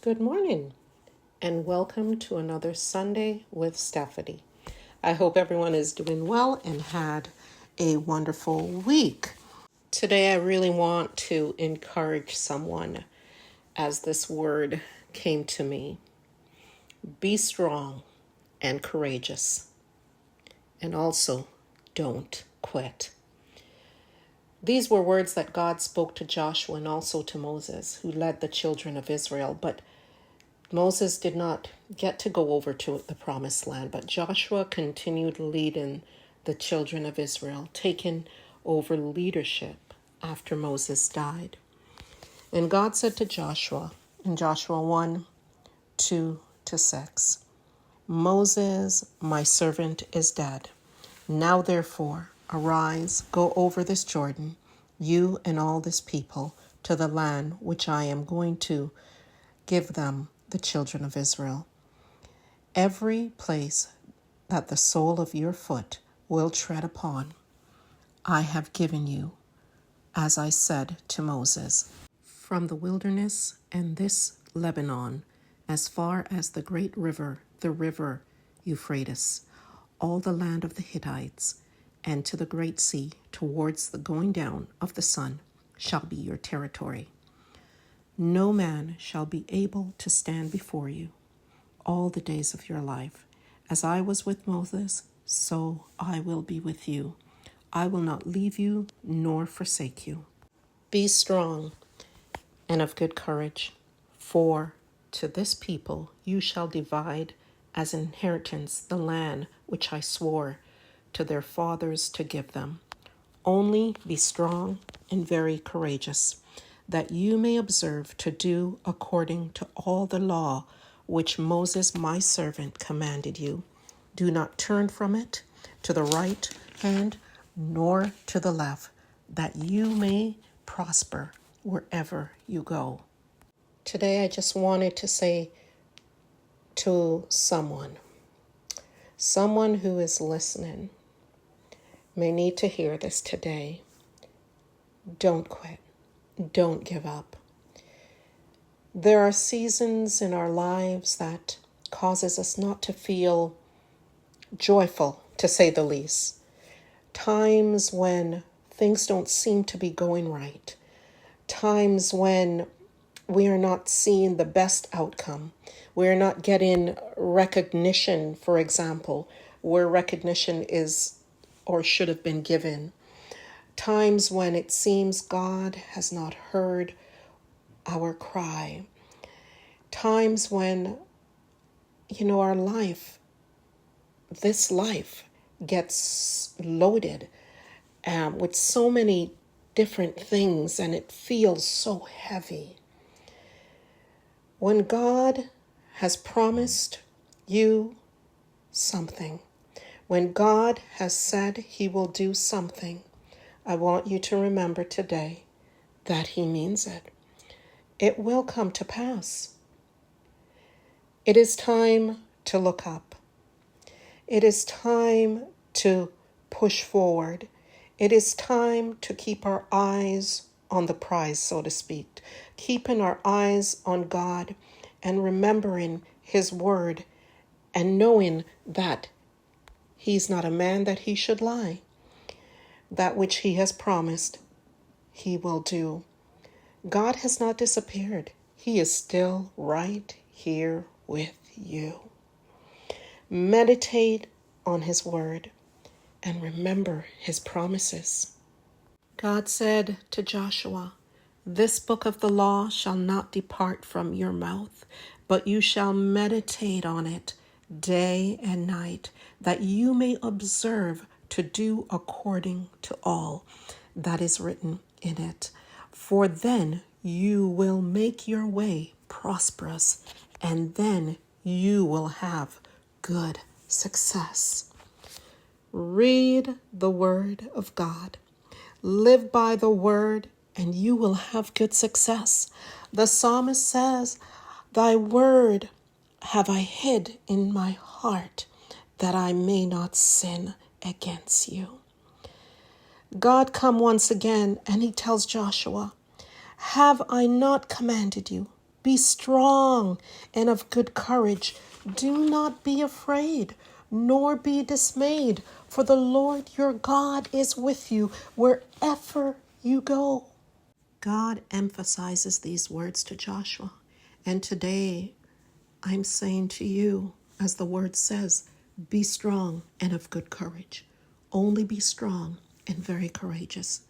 Good morning, and welcome to another Sunday with Stephanie. I hope everyone is doing well and had a wonderful week. Today, I really want to encourage someone as this word came to me. Be strong and courageous, and also don't quit. These were words that God spoke to Joshua and also to Moses, who led the children of Israel, but Moses did not get to go over to the promised land, but Joshua continued leading the children of Israel, taking over leadership after Moses died. And God said to Joshua in Joshua 1:2-6, Moses, my servant, is dead. Now therefore, arise, go over this Jordan, you and all this people, to the land which I am going to give them, the children of Israel. Every place that the sole of your foot will tread upon, I have given you, as I said to Moses, from the wilderness and this Lebanon, as far as the great river, the river Euphrates, all the land of the Hittites, and to the great sea, towards the going down of the sun, shall be your territory. No man shall be able to stand before you all the days of your life. As I was with Moses, so I will be with you. I will not leave you nor forsake you. Be strong and of good courage, for to this people you shall divide as inheritance the land which I swore to their fathers to give them. Only be strong and very courageous, that you may observe to do according to all the law which Moses my servant commanded you. Do not turn from it to the right hand nor to the left, that you may prosper wherever you go. Today I just wanted to say to someone who is listening may need to hear this today. Don't quit. Don't give up. There are seasons in our lives that causes us not to feel joyful, to say the least. Times when things don't seem to be going right. Times when we are not seeing the best outcome. We are not getting recognition, for example, where recognition is or should have been given. Times when it seems God has not heard our cry. Times when, our life, this life gets loaded with so many different things and it feels so heavy. When God has promised you something, when God has said he will do something, I want you to remember today that he means it. It will come to pass. It is time to look up. It is time to push forward. It is time to keep our eyes on the prize, so to speak, keeping our eyes on God and remembering his word and knowing that he's not a man that he should lie. That which he has promised, he will do. God has not disappeared. He is still right here with you. Meditate on his word and remember his promises. God said to Joshua, this book of the law shall not depart from your mouth, but you shall meditate on it day and night, that you may observe to do according to all that is written in it. For then you will make your way prosperous, and then you will have good success. Read the word of God. Live by the word, and you will have good success. The psalmist says, thy word have I hid in my heart, that I may not sin against you. God come once again, and he tells Joshua, have I not commanded you? Be strong and of good courage. Do not be afraid, nor be dismayed, for the Lord your God is with you wherever you go. God emphasizes these words to Joshua. And today, I'm saying to you, as the word says, be strong and of good courage. Only be strong and very courageous.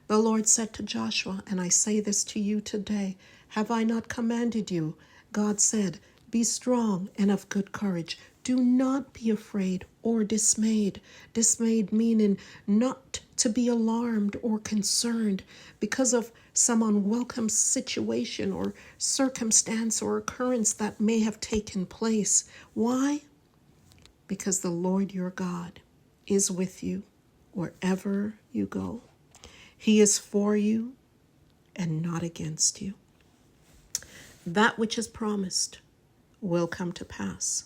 The Lord said to Joshua, and I say this to you today, have I not commanded you? God said, be strong and of good courage. Do not be afraid or dismayed. Dismayed meaning not to be alarmed or concerned because of some unwelcome situation or circumstance or occurrence that may have taken place. Why? Because the Lord your God is with you wherever you go. He is for you and not against you. That which is promised will come to pass.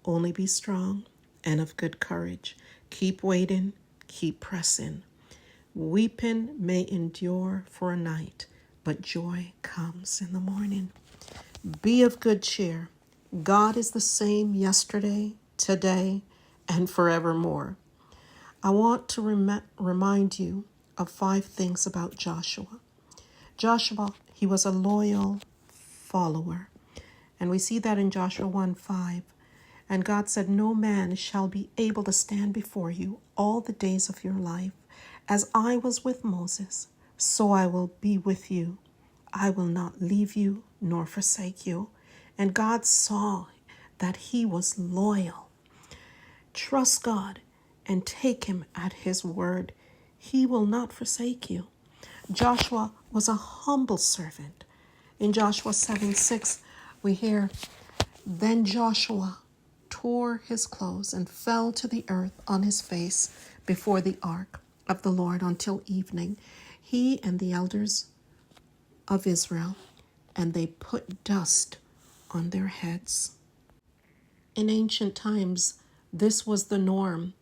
Only be strong and of good courage. Keep waiting, keep pressing. Weeping may endure for a night, but joy comes in the morning. Be of good cheer. God is the same yesterday, today, and forevermore. I want to remind you of 5 things about Joshua. Joshua, he was a loyal follower. And we see that in Joshua 1:5. And God said, no man shall be able to stand before you all the days of your life. As I was with Moses, so I will be with you. I will not leave you nor forsake you. And God saw that he was loyal. Trust God and take him at his word. He will not forsake you. Joshua was a humble servant. In Joshua 7:6, we hear, then Joshua tore his clothes and fell to the earth on his face before the ark of the Lord until evening, he and the elders of Israel, and they put dust on their heads. In ancient times, this was the norm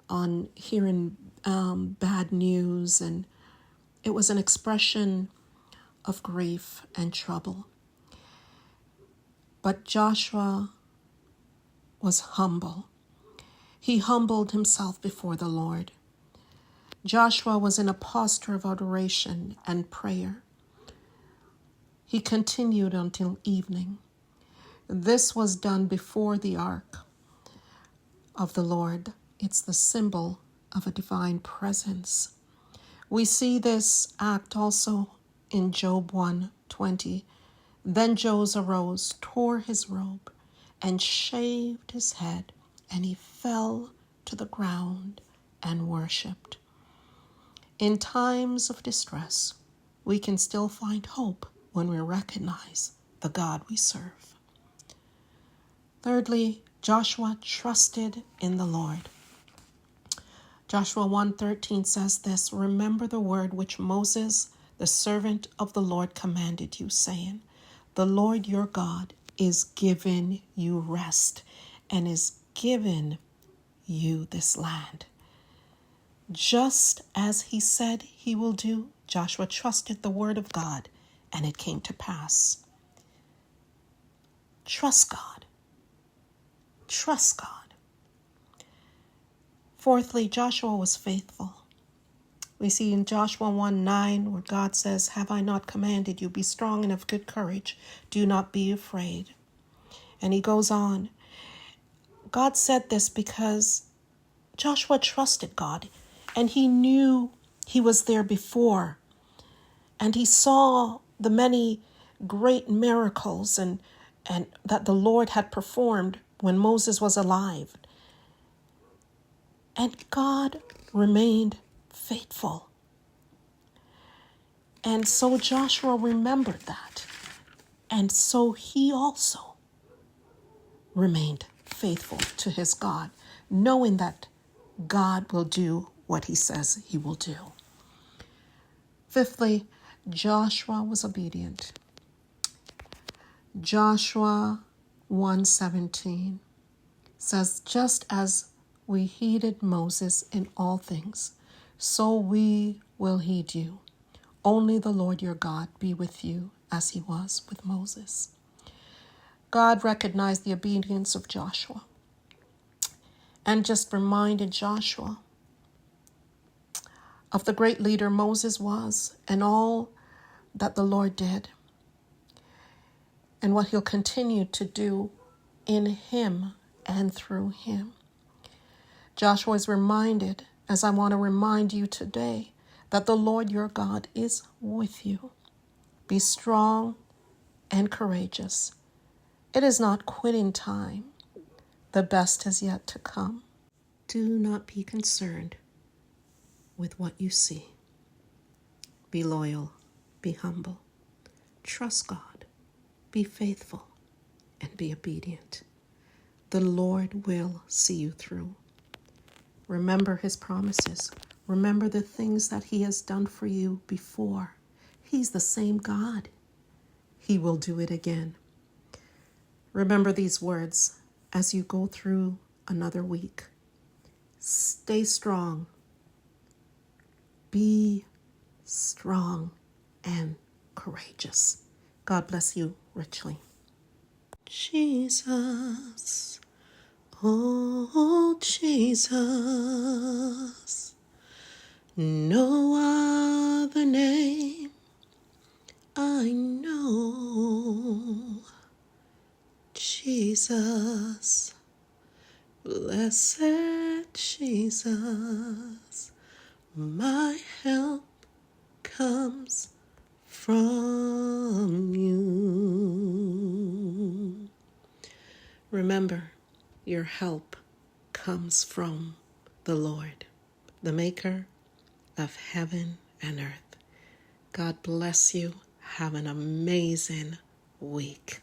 on hearing bad news, and it was an expression of grief and trouble. But Joshua was humble. He humbled himself before the Lord. Joshua was in a posture of adoration and prayer. He continued until evening. This was done before the ark of the Lord. It's the symbol of a divine presence. We see this act also in Job 1:20. Then Job arose, tore his robe, and shaved his head, and he fell to the ground and worshipped. In times of distress, we can still find hope when we recognize the God we serve. Thirdly, Joshua trusted in the Lord. Joshua 1:13 says this, remember the word which Moses, the servant of the Lord, commanded you, saying, the Lord your God is giving you rest and is giving you this land. Just as he said he will do, Joshua trusted the word of God, and it came to pass. Trust God. Trust God. Fourthly, Joshua was faithful. We see in Joshua 1:9 where God says, have I not commanded you, be strong and of good courage, do not be afraid. And he goes on. God said this because Joshua trusted God, and he knew he was there before, and he saw the many great miracles and that the Lord had performed when Moses was alive. And God remained faithful. And so Joshua remembered that. And so he also remained faithful to his God, knowing that God will do what he says he will do. Fifthly, Joshua was obedient. Joshua 1:17 says, just as we heeded Moses in all things, so we will heed you. Only the Lord your God be with you as he was with Moses. God recognized the obedience of Joshua and just reminded Joshua of the great leader Moses was and all that the Lord did and what he'll continue to do in him and through him. Joshua is reminded, as I want to remind you today, that the Lord your God is with you. Be strong and courageous. It is not quitting time. The best is yet to come. Do not be concerned with what you see. Be loyal, be humble, trust God, be faithful, and be obedient. The Lord will see you through. Remember his promises. Remember the things that he has done for you before. He's the same God. He will do it again. Remember these words as you go through another week. Stay strong. Be strong and courageous. God bless you richly. Jesus, oh Jesus, no other name I know. Jesus, blessed Jesus, my help comes from you. Remember, your help comes from the Lord, the maker of heaven and earth. God bless you. Have an amazing week.